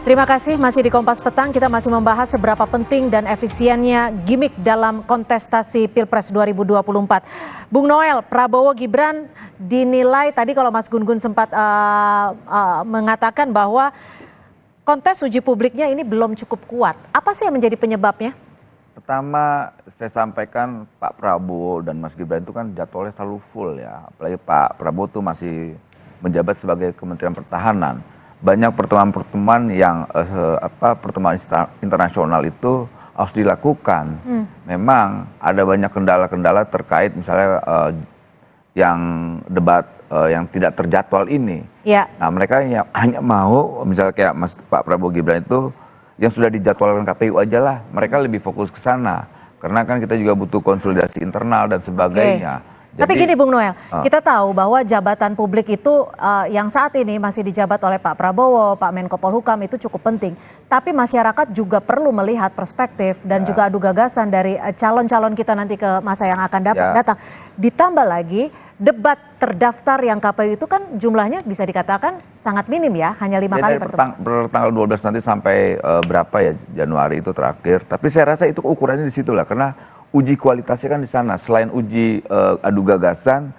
Terima kasih, masih di Kompas Petang, kita masih membahas seberapa penting dan efisiennya gimmick dalam kontestasi Pilpres 2024. Bung Noel, Prabowo Gibran dinilai tadi kalau Mas Gun-Gun sempat mengatakan bahwa kontes uji publiknya ini belum cukup kuat. Apa sih yang menjadi penyebabnya? Pertama, saya sampaikan Pak Prabowo dan Mas Gibran itu kan jadwalnya selalu full ya. Apalagi Pak Prabowo tuh masih menjabat sebagai Kementerian Pertahanan. Banyak pertemuan-pertemuan yang pertemuan internasional itu harus dilakukan. Memang ada banyak kendala-kendala terkait misalnya yang debat yang tidak terjadwal ini. Ya. Nah mereka hanya mau misalnya kayak Pak Prabowo Gibran itu yang sudah dijadwalkan KPU aja lah. Mereka lebih fokus ke sana. Karena kan kita juga butuh konsolidasi internal dan sebagainya. Oke. Tapi gini Bung Noel, kita tahu bahwa jabatan publik itu yang saat ini masih dijabat oleh Pak Prabowo, Pak Menko Polhukam itu cukup penting. Tapi masyarakat juga perlu melihat perspektif dan juga adu gagasan dari calon-calon kita nanti ke masa yang akan datang. Ditambah lagi debat terdaftar yang KPU itu kan jumlahnya bisa dikatakan sangat minim ya, hanya 5 kali pertemuan. Tanggal 12 nanti sampai berapa ya Januari itu terakhir. Tapi saya rasa itu ukurannya di situ lah, karena uji kualitasnya kan di sana. Selain uji adu gagasan,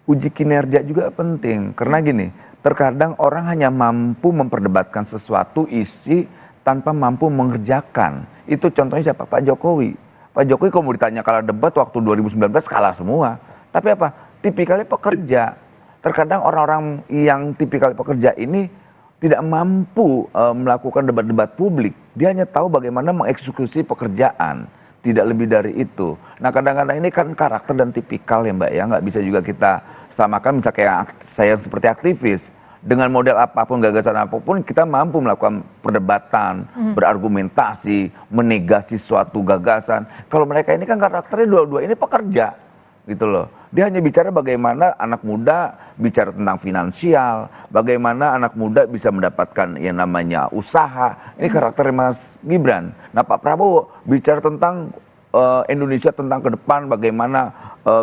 uji kinerja juga penting. Karena gini, terkadang orang hanya mampu memperdebatkan sesuatu isi tanpa mampu mengerjakan. Itu contohnya siapa? Pak Jokowi. Pak Jokowi kalau mau ditanya kalah debat waktu 2019 kalah semua. Tapi apa? Tipikalnya pekerja. Terkadang orang-orang yang tipikalnya pekerja ini tidak mampu melakukan debat-debat publik. Dia hanya tahu bagaimana mengeksekusi pekerjaan. Tidak lebih dari itu. Nah kadang-kadang ini kan karakter dan tipikal ya Mbak ya. Nggak bisa juga kita samakan misalnya kayak saya seperti aktivis. Dengan model apapun, gagasan apapun kita mampu melakukan perdebatan, berargumentasi, menegasi suatu gagasan. Kalau mereka ini kan karakternya dua-dua ini pekerja gitu loh. Dia hanya bicara bagaimana anak muda bicara tentang finansial, bagaimana anak muda bisa mendapatkan yang namanya usaha. Ini karakter Mas Gibran. Nah Pak Prabowo bicara tentang Indonesia tentang ke depan, bagaimana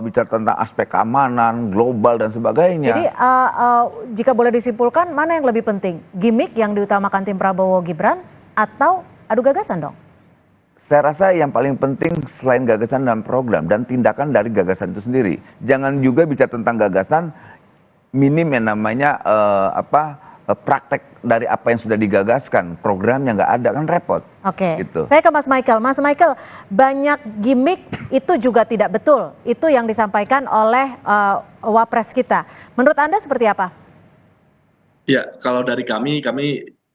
bicara tentang aspek keamanan, global dan sebagainya. Jadi jika boleh disimpulkan, mana yang lebih penting? Gimmick yang diutamakan tim Prabowo Gibran atau adu gagasan dong? Saya rasa yang paling penting selain gagasan dan program dan tindakan dari gagasan itu sendiri. Jangan juga bicara tentang gagasan, minim yang namanya praktek dari apa yang sudah digagaskan. Programnya nggak ada, kan repot. Oke, gitu. Saya ke Mas Michael. Mas Michael, banyak gimmick itu juga tidak betul. Itu yang disampaikan oleh Wapres kita. Menurut Anda seperti apa? Ya, kalau dari kami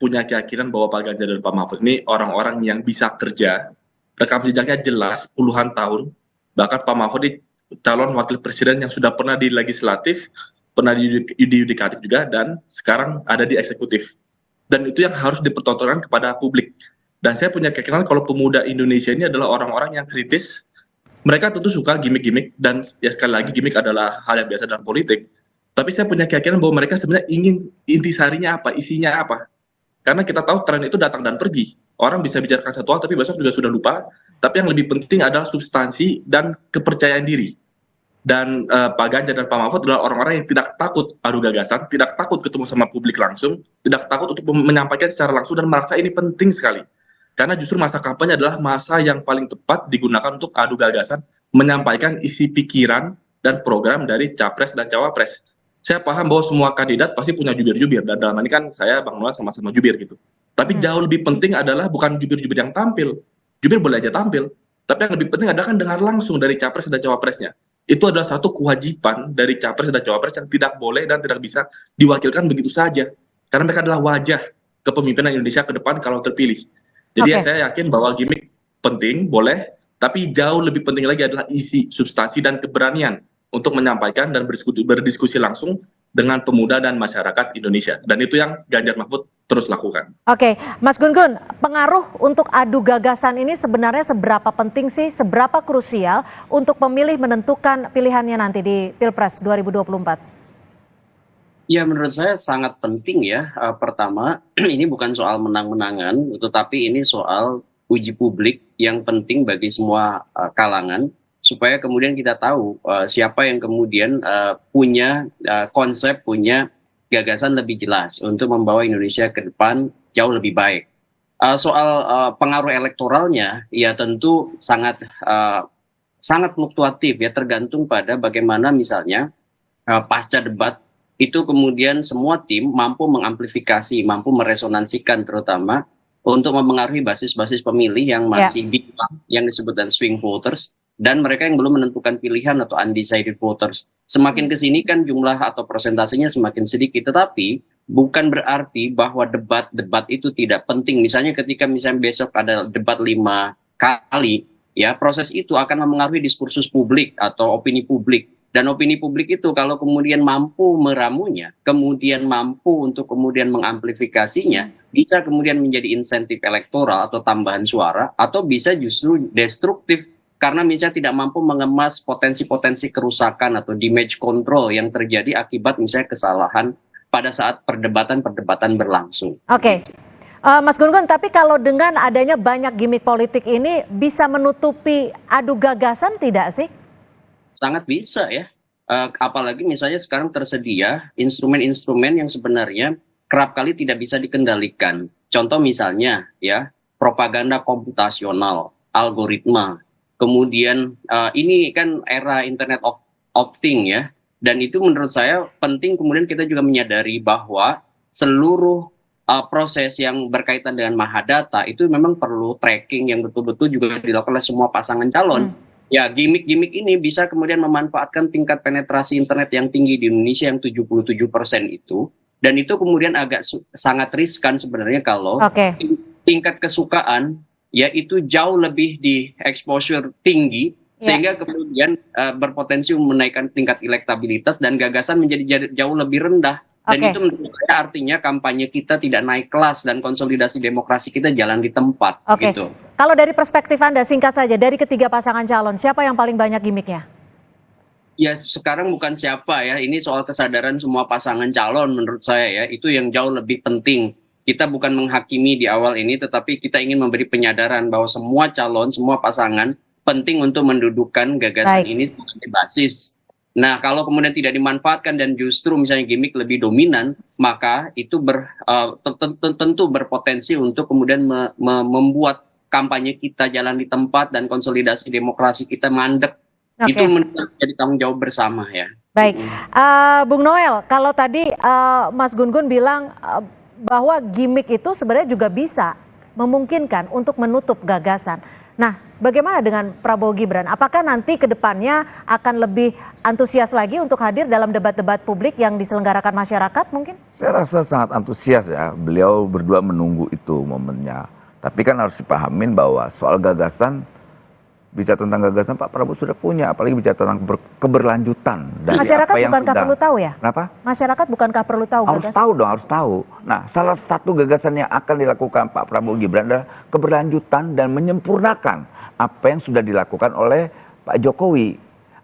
punya keyakinan bahwa Pak Ganjar dan Pak Mahfud ini orang-orang yang bisa kerja, rekam jejaknya jelas puluhan tahun, bahkan Pak Mahfud ini calon wakil presiden yang sudah pernah di legislatif, pernah di yudikatif juga, dan sekarang ada di eksekutif. Dan itu yang harus dipertontonkan kepada publik. Dan saya punya keyakinan kalau pemuda Indonesia ini adalah orang-orang yang kritis, mereka tentu suka gimmick-gimmick, dan ya sekali lagi gimmick adalah hal yang biasa dalam politik. Tapi saya punya keyakinan bahwa mereka sebenarnya ingin intisarinya apa, isinya apa. Karena kita tahu tren itu datang dan pergi. Orang bisa bicarakan satu hal tapi besok juga sudah lupa. Tapi yang lebih penting adalah substansi dan kepercayaan diri. Dan Pak Ganjar dan Pak Mahfud adalah orang-orang yang tidak takut adu gagasan, tidak takut ketemu sama publik langsung, tidak takut untuk menyampaikan secara langsung dan merasa ini penting sekali. Karena justru masa kampanye adalah masa yang paling tepat digunakan untuk adu gagasan, menyampaikan isi pikiran dan program dari Capres dan Cawapres. Saya paham bahwa semua kandidat pasti punya jubir-jubir, dan dalam ini kan saya Bang Noel sama-sama jubir gitu. Tapi jauh lebih penting adalah bukan jubir-jubir yang tampil. Jubir boleh aja tampil, tapi yang lebih penting adalah kan dengar langsung dari Capres dan Cawapresnya. Itu adalah satu kewajiban dari Capres dan Cawapres yang tidak boleh dan tidak bisa diwakilkan begitu saja. Karena mereka adalah wajah kepemimpinan Indonesia ke depan kalau terpilih. Jadi saya yakin bahwa gimmick penting, boleh, tapi jauh lebih penting lagi adalah isi, substansi, dan keberanian untuk menyampaikan dan berdiskusi langsung dengan pemuda dan masyarakat Indonesia. Dan itu yang Ganjar Mahfud terus lakukan. Oke, Mas Gun-Gun, pengaruh untuk adu gagasan ini sebenarnya seberapa penting sih, seberapa krusial untuk pemilih menentukan pilihannya nanti di Pilpres 2024? Ya, menurut saya sangat penting ya. Pertama, ini bukan soal menang-menangan, tetapi ini soal uji publik yang penting bagi semua kalangan, supaya kemudian kita tahu siapa yang kemudian punya konsep, punya gagasan lebih jelas untuk membawa Indonesia ke depan jauh lebih baik. Soal pengaruh elektoralnya, ya tentu sangat fluktuatif ya, tergantung pada bagaimana misalnya pasca debat itu kemudian semua tim mampu mengamplifikasi, mampu meresonansikan terutama untuk mempengaruhi basis-basis pemilih yang masih bimbang, yang disebut dan swing voters, dan mereka yang belum menentukan pilihan atau undecided voters. Semakin kesini kan jumlah atau persentasenya semakin sedikit, tetapi bukan berarti bahwa debat-debat itu tidak penting. Misalnya ketika besok ada debat 5 kali, ya proses itu akan mempengaruhi diskursus publik atau opini publik. Dan opini publik itu kalau kemudian mampu meramunya, kemudian mampu untuk kemudian mengamplifikasinya, bisa kemudian menjadi insentif elektoral atau tambahan suara, atau bisa justru destruktif karena misalnya tidak mampu mengemas potensi-potensi kerusakan atau damage control yang terjadi akibat misalnya kesalahan pada saat perdebatan-perdebatan berlangsung. Oke. Mas Gun-Gun, tapi kalau dengan adanya banyak gimmick politik ini bisa menutupi adu gagasan tidak sih? Sangat bisa ya, apalagi misalnya sekarang tersedia instrumen-instrumen yang sebenarnya kerap kali tidak bisa dikendalikan. Contoh misalnya ya, propaganda komputasional, algoritma, kemudian ini kan era Internet of Things ya, dan itu menurut saya penting kemudian kita juga menyadari bahwa seluruh proses yang berkaitan dengan mahadata itu memang perlu tracking yang betul-betul juga dilakukan oleh semua pasangan calon. Ya, gimmick-gimmick ini bisa kemudian memanfaatkan tingkat penetrasi internet yang tinggi di Indonesia yang 77% itu. Dan itu kemudian sangat riskan sebenarnya kalau tingkat kesukaan ya itu jauh lebih di exposure tinggi, sehingga kemudian berpotensi menaikkan tingkat elektabilitas dan gagasan menjadi jauh lebih rendah. Dan itu menurut saya artinya kampanye kita tidak naik kelas dan konsolidasi demokrasi kita jalan di tempat. Gitu. Kalau dari perspektif Anda, singkat saja, dari ketiga pasangan calon, siapa yang paling banyak gimmicknya? Ya sekarang bukan siapa ya, ini soal kesadaran semua pasangan calon menurut saya ya, itu yang jauh lebih penting. Kita bukan menghakimi di awal ini, tetapi kita ingin memberi penyadaran bahwa semua calon, semua pasangan penting untuk mendudukan gagasan ini sebagai basis. Nah, kalau kemudian tidak dimanfaatkan dan justru misalnya gimmick lebih dominan, maka itu tentu berpotensi untuk kemudian membuat kampanye kita jalan di tempat dan konsolidasi demokrasi kita mandek. Itu menjadi tanggung jawab bersama ya. Baik, Bung Noel, kalau tadi Mas Gun-Gun bilang bahwa gimmick itu sebenarnya juga bisa memungkinkan untuk menutup gagasan. Nah, bagaimana dengan Prabowo Gibran? Apakah nanti ke depannya akan lebih antusias lagi untuk hadir dalam debat-debat publik yang diselenggarakan masyarakat mungkin? Saya rasa sangat antusias ya, beliau berdua menunggu itu momennya. Tapi kan harus dipahamin bahwa soal gagasan, bicara tentang gagasan Pak Prabowo sudah punya, apalagi bicara tentang keberlanjutan dari masyarakat apa yang bukankah perlu tahu ya? Kenapa? Masyarakat bukankah perlu tahu harus gagasan? Tahu dong, harus tahu. Nah, salah satu gagasan yang akan dilakukan Pak Prabowo Gibran adalah keberlanjutan dan menyempurnakan apa yang sudah dilakukan oleh Pak Jokowi.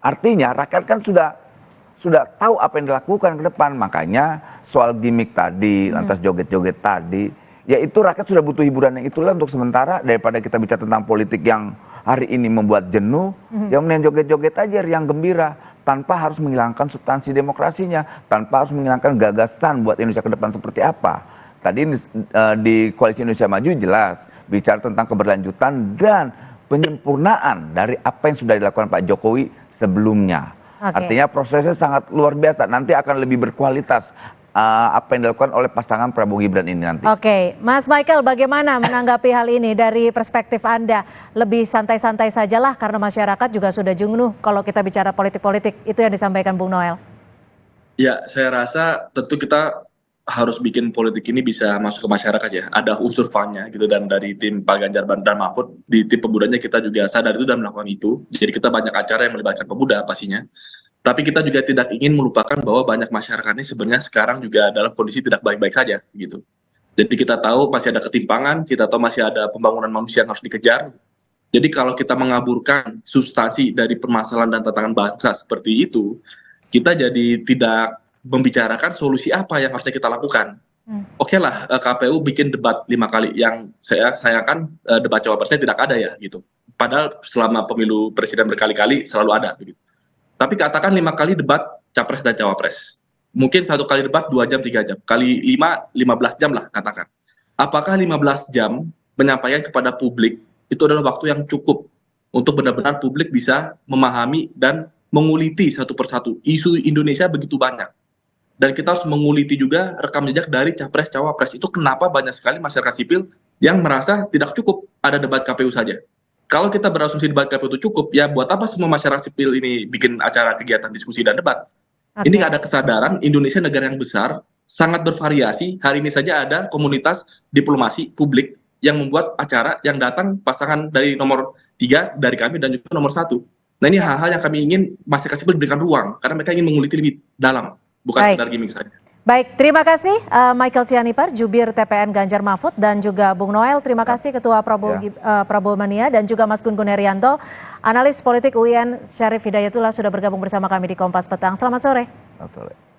Artinya rakyat kan sudah tahu apa yang dilakukan ke depan. Makanya soal gimmick tadi, lantas joget-joget tadi, ya itu rakyat sudah butuh hiburan yang itulah untuk sementara, daripada kita bicara tentang politik yang hari ini membuat jenuh, yang mending joget-joget aja yang gembira, tanpa harus menghilangkan substansi demokrasinya, tanpa harus menghilangkan gagasan buat Indonesia ke depan seperti apa. Tadi di Koalisi Indonesia Maju jelas bicara tentang keberlanjutan dan penyempurnaan dari apa yang sudah dilakukan Pak Jokowi sebelumnya. Artinya prosesnya sangat luar biasa, nanti akan lebih berkualitas apa yang dilakukan oleh pasangan Prabowo Gibran ini nanti. Mas Michael, bagaimana menanggapi hal ini dari perspektif Anda? Lebih santai-santai sajalah karena masyarakat juga sudah jenuh kalau kita bicara politik-politik, itu yang disampaikan Bung Noel. Ya, saya rasa tentu kita harus bikin politik ini bisa masuk ke masyarakat ya. Ada unsur fun-nya gitu, dan dari tim Pak Ganjar dan Mahfud, di tim pemudanya kita juga sadar itu dan melakukan itu. Jadi kita banyak acara yang melibatkan pemuda pastinya. Tapi kita juga tidak ingin melupakan bahwa banyak masyarakat ini sebenarnya sekarang juga dalam kondisi tidak baik-baik saja gitu. Jadi kita tahu masih ada ketimpangan, kita tahu masih ada pembangunan manusia yang harus dikejar. Jadi kalau kita mengaburkan substansi dari permasalahan dan tantangan bangsa seperti itu, kita jadi tidak membicarakan solusi apa yang harusnya kita lakukan. Oke lah, KPU bikin debat 5 kali, yang saya sayangkan debat cawapresnya tidak ada ya gitu. Padahal selama pemilu presiden berkali-kali selalu ada begitu. Tapi katakan 5 kali debat capres dan cawapres. Mungkin satu kali debat 2 jam, 3 jam. Kali 5, 15 jam lah katakan. Apakah 15 jam penyampaian kepada publik itu adalah waktu yang cukup untuk benar-benar publik bisa memahami dan menguliti satu persatu. Isu Indonesia begitu banyak. Dan kita harus menguliti juga rekam jejak dari capres cawapres. Itu kenapa banyak sekali masyarakat sipil yang merasa tidak cukup ada debat KPU saja. Kalau kita berasumsi debat KPU itu cukup, ya buat apa semua masyarakat sipil ini bikin acara kegiatan diskusi dan debat? Ini ada kesadaran Indonesia negara yang besar, sangat bervariasi. Hari ini saja ada komunitas diplomasi publik yang membuat acara yang datang pasangan dari nomor 3 dari kami dan juga nomor 1. Nah ini hal-hal yang kami ingin masyarakat sipil diberikan ruang karena mereka ingin menguliti lebih dalam, bukan sekedar gimmick saja. Baik, terima kasih Michael Sianipar, Jubir TPN Ganjar Mahfud, dan juga Bung Noel. Terima kasih Ketua Prabowo Mania, dan juga Mas Gun Gun Herianto, analis politik UIN Syarif Hidayatullah sudah bergabung bersama kami di Kompas Petang. Selamat sore. Selamat sore.